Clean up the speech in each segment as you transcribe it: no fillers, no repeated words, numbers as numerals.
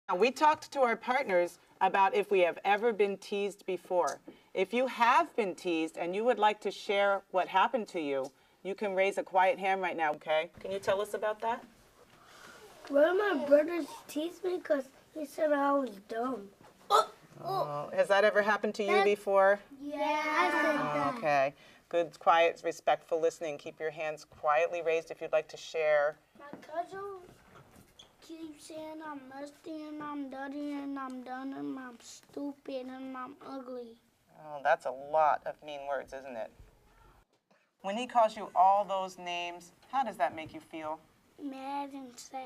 Now, we talked to our partners about if we have ever been teased before. If you have been teased and you would like to share what happened to you, you can raise a quiet hand right now, okay? Can you tell us about that? One of my brothers teased me because he said I was dumb. Oh, has that ever happened to you before? Yeah, I said that. Okay. Good, quiet, respectful listening. Keep your hands quietly raised if you'd like to share. My cousin keeps saying I'm musty and I'm dirty and I'm done and I'm stupid and I'm ugly. Oh, that's a lot of mean words, isn't it? When he calls you all those names, how does that make you feel? Mad and sad.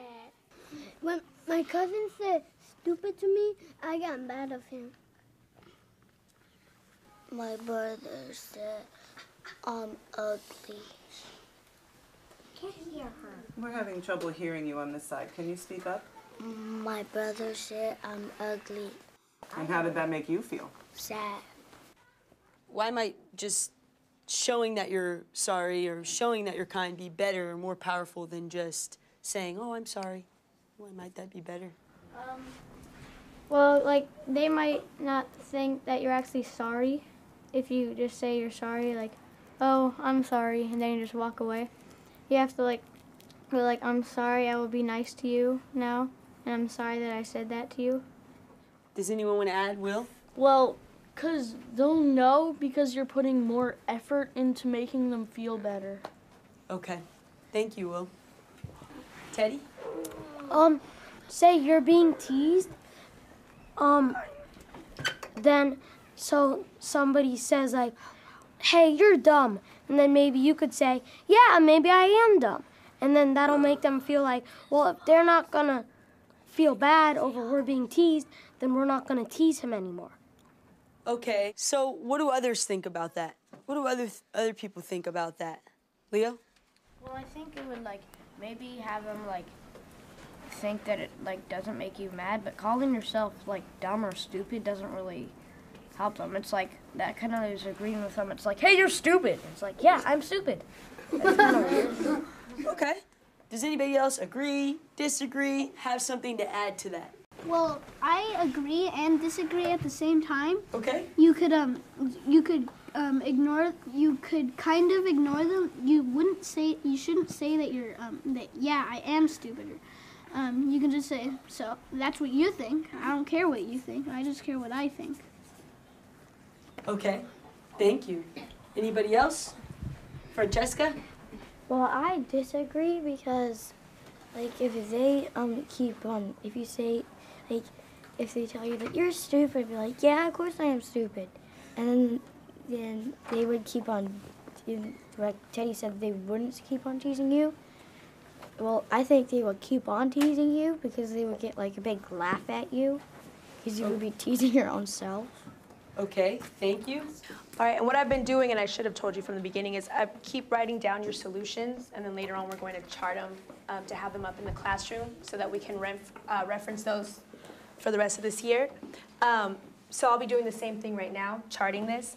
When my cousin said stupid to me, I got mad of him. My brother said I'm ugly. Can't hear her. We're having trouble hearing you on this side. Can you speak up? My brother said I'm ugly. And how did that make you feel? Sad. Why might just showing that you're sorry or showing that you're kind be better or more powerful than just saying, oh, I'm sorry? Why might that be better? Well, like, they might not think that you're actually sorry if you just say you're sorry, like, oh, I'm sorry, and then you just walk away. You have to, like, be like, I'm sorry, I will be nice to you now, and I'm sorry that I said that to you. Does anyone want to add, Will? Well, because they'll know because you're putting more effort into making them feel better. Okay. Thank you, Will. Teddy? Say you're being teased, then so somebody says like, hey, you're dumb. And then maybe you could say, yeah, maybe I am dumb. And then that'll make them feel like, well, if they're not gonna feel bad over we're being teased, then we're not gonna tease him anymore. Okay, so what do others think about that? What do other people think about that? Leo? Well, I think it would, like, maybe have them, like, think that it, like, doesn't make you mad, but calling yourself, like, dumb or stupid doesn't really help them. It's like, that kind of is agreeing with them. It's like, hey, you're stupid. It's like, yeah, I'm stupid. That's kind of weird. Okay. Does anybody else agree, disagree, have something to add to that? Well, I agree and disagree at the same time. Okay. You could ignore. You could kind of ignore them. You shouldn't say that you're that. Yeah, I am stupid. You can just say, so that's what you think. I don't care what you think. I just care what I think. Okay. Thank you. Anybody else? Francesca? Well, I disagree because, like, if they if you say, like, if they tell you that you're stupid, be like, yeah, of course I am stupid, and then they would keep on, like Teddy said, they wouldn't keep on teasing you. Well, I think they would keep on teasing you because they would get like a big laugh at you because you would be teasing your own self. Okay, thank you. All right, and what I've been doing, and I should have told you from the beginning, is I keep writing down your solutions, and then later on we're going to chart them to have them up in the classroom so that we can reference those for the rest of this year. So I'll be doing the same thing right now, charting this.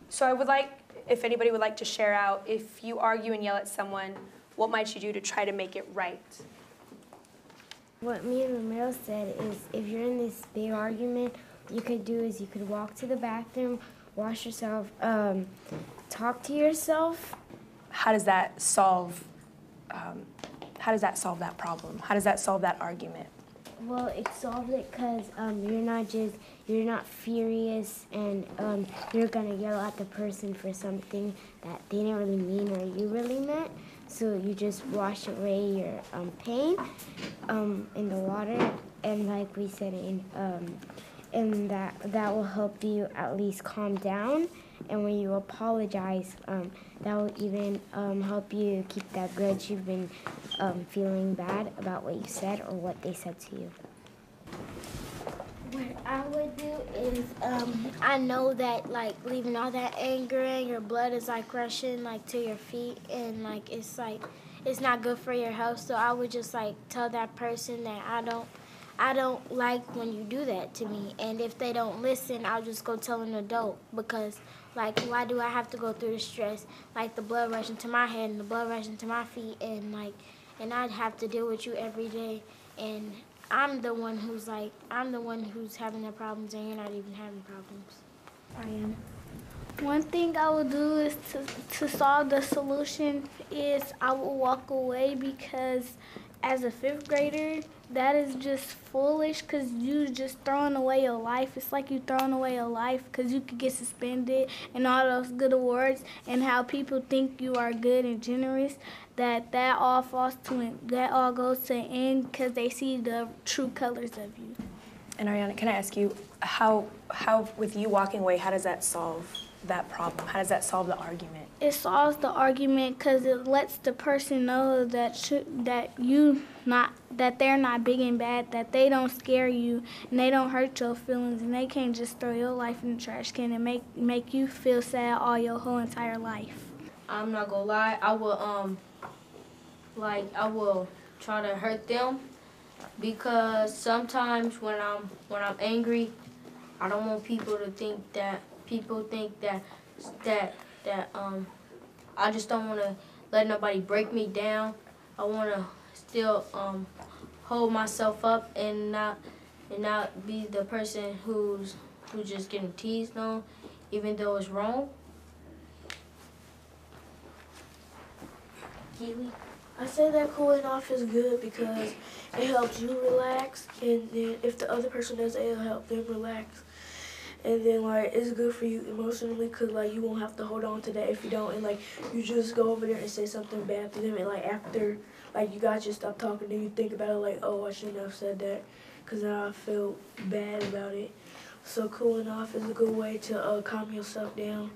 So I would like, if anybody would like to share out, if you argue and yell at someone, what might you do to try to make it right? What me and Romero said is if you're in this big argument, what you could do is you could walk to the bathroom, wash yourself, talk to yourself. How does that solve that problem? How does that solve that argument? Well, it solves it because you're not furious and you're gonna yell at the person for something that they didn't really mean or you really meant. So you just wash away your pain in the water, and like we said, and that will help you at least calm down. And when you apologize, that will even help you keep that grudge you've been feeling bad about what you said or what they said to you. What I would do is, I know that like leaving all that anger and your blood is like rushing like to your feet, and like it's not good for your health. So I would just like tell that person that I don't like when you do that to me, and if they don't listen, I'll just go tell an adult because like why do I have to go through the stress, like the blood rushing to my head and the blood rushing to my feet, and I'd have to deal with you every day, and I'm the one who's having the problems and you're not even having problems. I am. One thing I will do is to solve the solution is I will walk away, because as a 5th grader, that is just foolish, because you just throwing away your life. It's like you throwing away your life, because you could get suspended and all those good awards, and how people think you are good and generous, that all goes to an end because they see the true colors of you. And Ariana, can I ask you, how with you walking away, how does that solve that problem? How does that solve the argument? It solves the argument because it lets the person know that they're not big and bad, that they don't scare you and they don't hurt your feelings, and they can't just throw your life in the trash can and make you feel sad all your whole entire life. I'm not gonna lie, I will try to hurt them, because sometimes when I'm angry, I don't want people to think that I just don't want to let nobody break me down. I want to still hold myself up and not be the person who's just getting teased on, even though it's wrong. I say that cooling off is good because it helps you relax, and then if the other person does it, it'll help them relax. And then, like, it's good for you emotionally, because, like, you won't have to hold on to that if you don't. And, like, you just go over there and say something bad to them. And, like, after, like, you guys just stop talking, then you think about it, like, oh, I shouldn't have said that, because now I feel bad about it. So cooling off is a good way to calm yourself down.